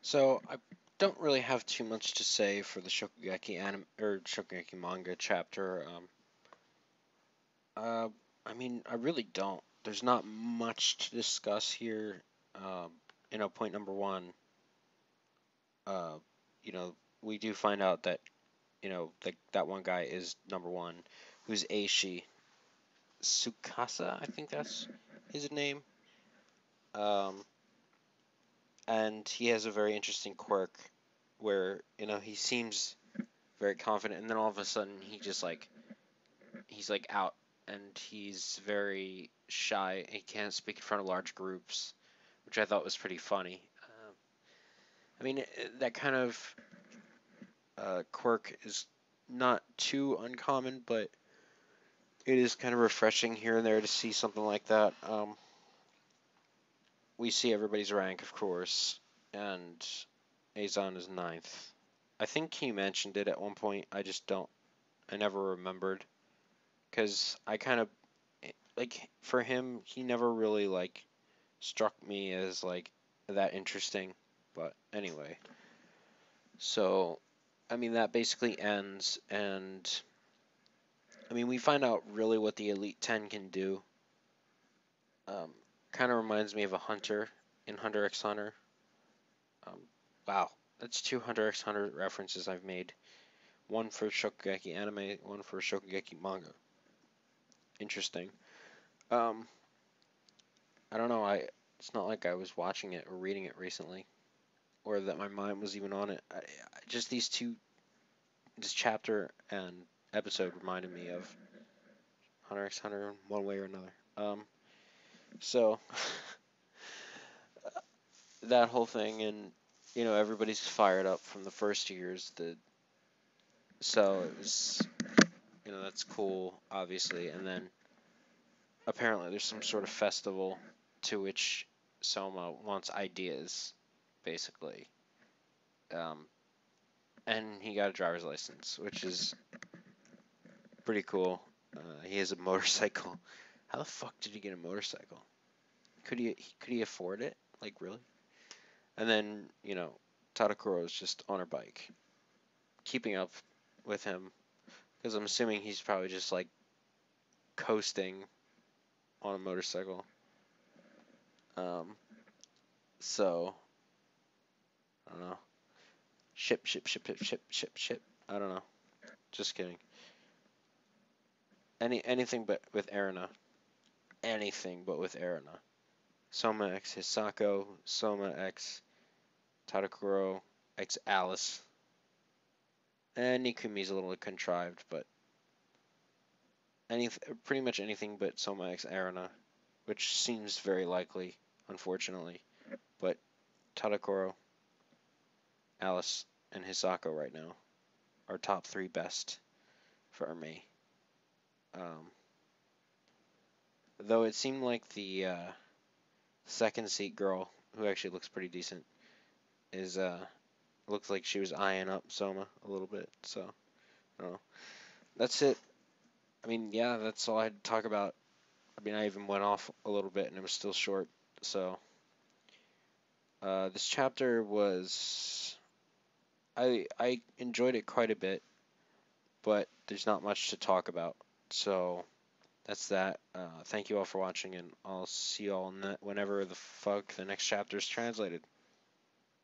So I don't really have too much to say for the Shokugeki anime or Shokugeki manga chapter. Uh, I mean, I really don't. There's not much to discuss here. Um, point number one. Uh, you know, we do find out that that one guy is number one, who's Eishi Sukasa. I think that's his name. Um, and he has a very interesting quirk where he seems very confident, and then all of a sudden he's like out, and he's very shy. He can't speak in front of large groups, which I thought was pretty funny. I mean, that kind of quirk is not too uncommon, but it is kind of refreshing here and there to see something like that. We see everybody's rank, of course, and Azon is ninth. I think he mentioned it at one point. I never remembered because I kind of like for him, he never really like struck me as like that interesting. But anyway, so I mean that basically ends, and I mean we find out really what the Elite 10 can do. Um, Kind of reminds me of a Hunter in Hunter x Hunter. Um, wow, that's two Hunter x Hunter references I've made. One for Shokugeki anime, one for Shokugeki manga. Interesting. Um, I don't know. It's not like I was watching it or reading it recently, or that my mind was even on it. Just this chapter and episode reminded me of Hunter x Hunter in one way or another. So that whole thing, and everybody's fired up from the first years. So it was, that's cool, obviously, and then apparently there's some sort of festival to which Soma wants ideas, basically. Um, and he got a driver's license, which is pretty cool. He has a motorcycle. How the fuck did he get a motorcycle? Could he afford it? Like really? And then Tadakuro is just on her bike, keeping up with him because I'm assuming he's probably just like coasting on a motorcycle. Um, so I don't know. Ship, ship, ship, ship, ship, ship, ship. I don't know. Just kidding. Anything but with Erina. Anything but with Erina. Soma X Hisako, Soma X Tadakuro, X Alice. And Nikumi's a little contrived, but pretty much anything but Soma X Erina, which seems very likely, unfortunately. But Tadakuro, Alice, and Hisako right now are top three best for me. Um, though it seemed like the second seat girl, who actually looks pretty decent, is looks like she was eyeing up Soma a little bit. So I don't know. That's it. I mean, yeah, that's all I had to talk about. I mean, I even went off a little bit and it was still short. So this chapter was I enjoyed it quite a bit, but there's not much to talk about. So that's that. Thank you all for watching, and I'll see you all whenever the fuck the next chapter is translated.